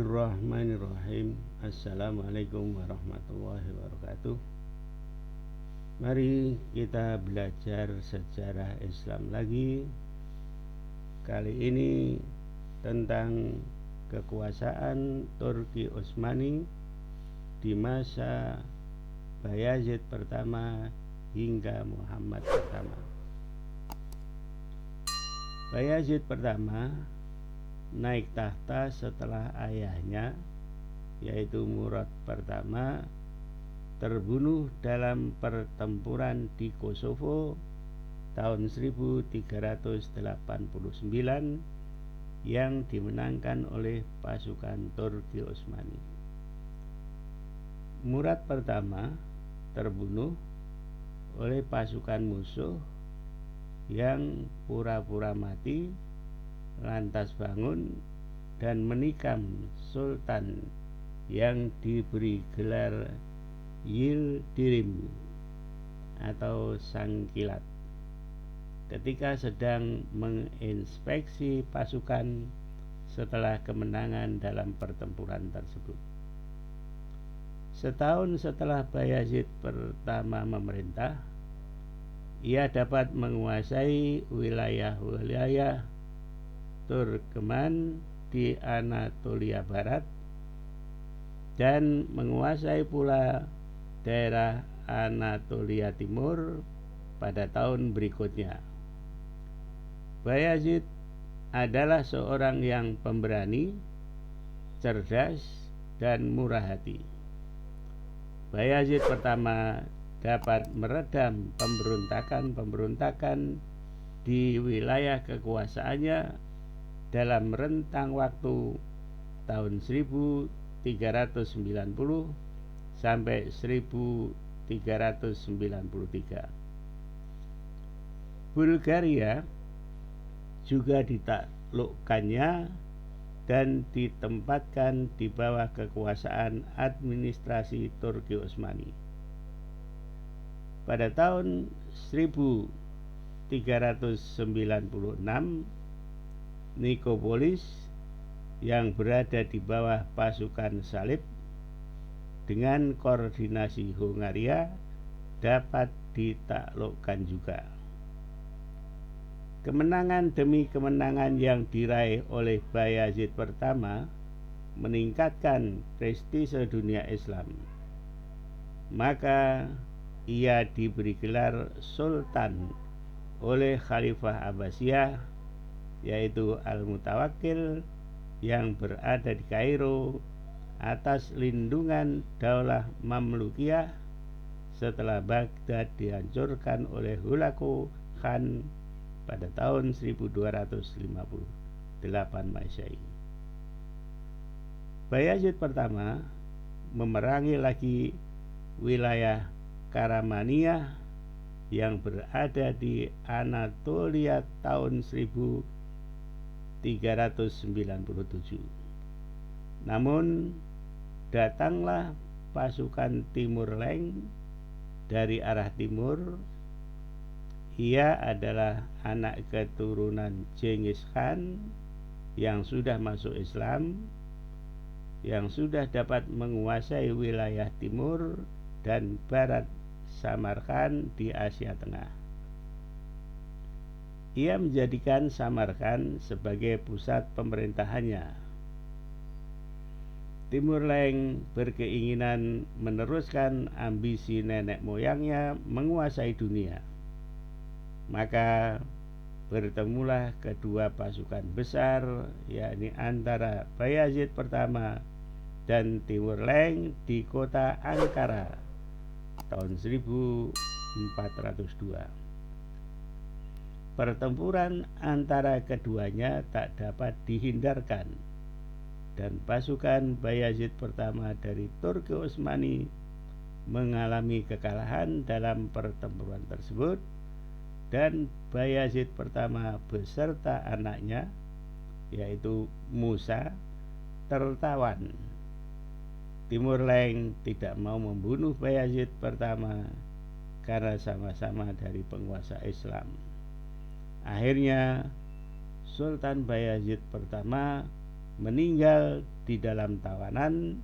Bismillahirrahmanirrahim. Assalamualaikum warahmatullahi wabarakatuh. Mari kita belajar sejarah Islam lagi. Kali ini tentang kekuasaan Turki Utsmani di masa Bayazid pertama hingga Muhammad pertama. Bayazid pertama naik tahta setelah ayahnya, yaitu Murad pertama, terbunuh dalam pertempuran di Kosovo tahun 1389 yang dimenangkan oleh pasukan Turki Utsmani. Murad pertama terbunuh oleh pasukan musuh yang pura-pura mati, lantas bangun dan menikam sultan yang diberi gelar Yildirim atau Sang Kilat ketika sedang menginspeksi pasukan setelah kemenangan dalam pertempuran tersebut. Setahun setelah Bayazid pertama memerintah, ia dapat menguasai wilayah-wilayah Turkmen di Anatolia Barat dan menguasai pula daerah Anatolia Timur pada tahun berikutnya. Bayazid adalah seorang yang pemberani, cerdas, dan murah hati. Bayazid pertama dapat meredam pemberontakan di wilayah kekuasaannya dalam rentang waktu tahun 1390 sampai 1393. Bulgaria juga ditaklukkannya dan ditempatkan di bawah kekuasaan administrasi Turki Utsmani. Pada tahun 1396, Nikopolis yang berada di bawah pasukan salib dengan koordinasi Hungaria dapat ditaklukkan juga. Kemenangan demi kemenangan yang diraih oleh Bayazid pertama meningkatkan prestise dunia Islam. Maka ia diberi gelar Sultan oleh Khalifah Abbasiyah, yaitu Al-Mutawakkil, yang berada di Kairo atas lindungan Daulah Mamlukiyah setelah Baghdad dihancurkan oleh Hulagu Khan pada tahun 1258 Masehi. Bayazid pertama memerangi lagi wilayah Karamaniyah yang berada di Anatolia tahun 1397. Namun datanglah pasukan Timur Leng dari arah timur. Ia adalah anak keturunan Genghis Khan yang sudah masuk Islam, yang sudah dapat menguasai wilayah timur dan barat Samarkand di Asia Tengah. Ia menjadikan Samarkand sebagai pusat pemerintahannya. Timur Leng berkeinginan meneruskan ambisi nenek moyangnya menguasai dunia. Maka bertemulah kedua pasukan besar, yakni antara Bayazid pertama dan Timur Leng di kota Ankara tahun 1402. Pertempuran antara keduanya tak dapat dihindarkan dan pasukan Bayazid pertama dari Turki Utsmani mengalami kekalahan dalam pertempuran tersebut, dan Bayazid pertama beserta anaknya, yaitu Musa, tertawan. Timur Leng tidak mau membunuh Bayazid pertama karena sama-sama dari penguasa Islam. Akhirnya Sultan Bayazid pertama meninggal di dalam tawanan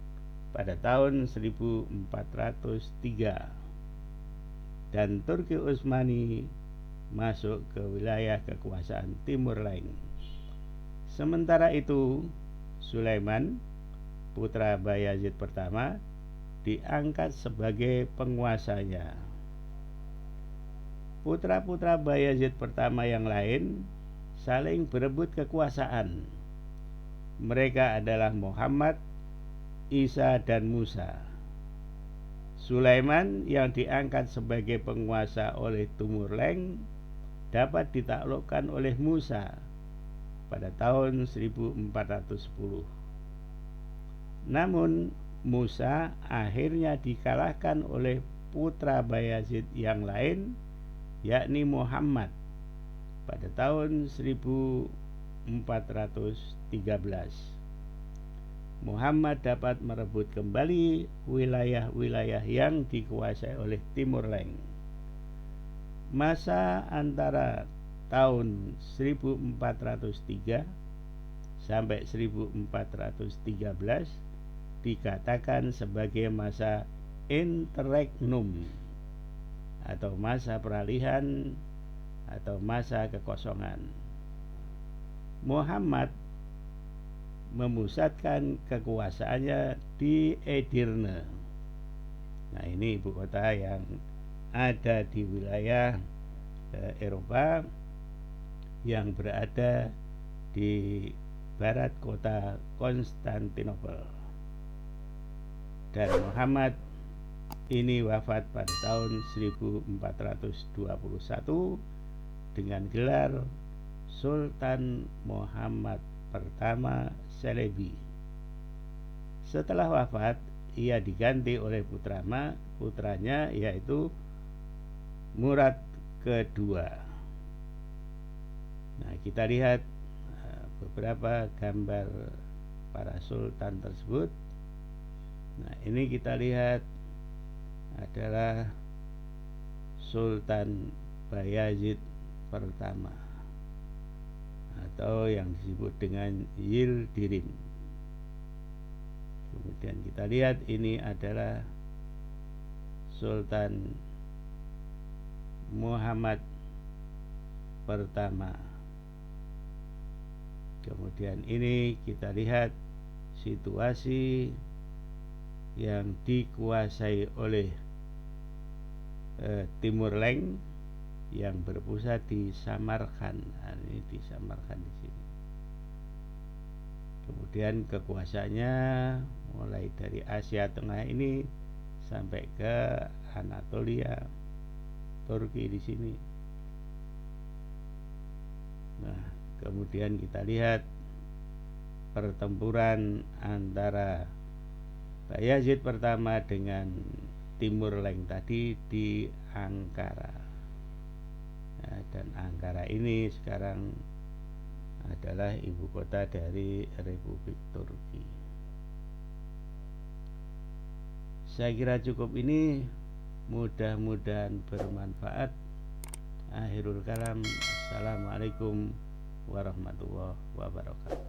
pada tahun 1403 dan Turki Utsmani masuk ke wilayah kekuasaan Timur Lain. Sementara itu, Sulaiman, putra Bayazid pertama, diangkat sebagai penguasanya. Putra-putra Bayazid pertama yang lain saling berebut kekuasaan. Mereka adalah Muhammad, Isa, dan Musa. Sulaiman yang diangkat sebagai penguasa oleh Timur Lain dapat ditaklukkan oleh Musa pada tahun 1410. Namun Musa akhirnya dikalahkan oleh putra Bayazid yang lain, yakni Muhammad, pada tahun 1413. Muhammad dapat merebut kembali wilayah-wilayah yang dikuasai oleh Timur Lain. Masa antara tahun 1403 sampai 1413 dikatakan sebagai masa interregnum atau masa peralihan atau masa kekosongan. Muhammad memusatkan kekuasaannya di Edirne. Nah, ini ibu kota yang ada di wilayah Eropa yang berada di barat kota Konstantinopel. Dan Muhammad ini wafat pada tahun 1421 dengan gelar Sultan Muhammad pertama Selebi. Setelah wafat, ia diganti oleh putranya yaitu Murad kedua. Nah, kita lihat beberapa gambar para sultan tersebut. Nah, ini kita lihat adalah Sultan Bayazid pertama atau yang disebut dengan Yildirim. Kemudian kita lihat ini adalah Sultan Muhammad pertama. Kemudian ini kita lihat situasi yang dikuasai oleh Timur Lain yang berpusat di Samarkand. Nah, ini di Samarkand di sini. Kemudian kekuasaannya mulai dari Asia Tengah ini sampai ke Anatolia, Turki di sini. Nah, kemudian kita lihat pertempuran antara Bayazid pertama dengan Timur Lain tadi di Ankara. Nah, dan Ankara ini sekarang adalah ibu kota dari Republik Turki. Saya kira cukup ini, mudah-mudahan bermanfaat. Akhirul kalam, assalamualaikum warahmatullahi wabarakatuh.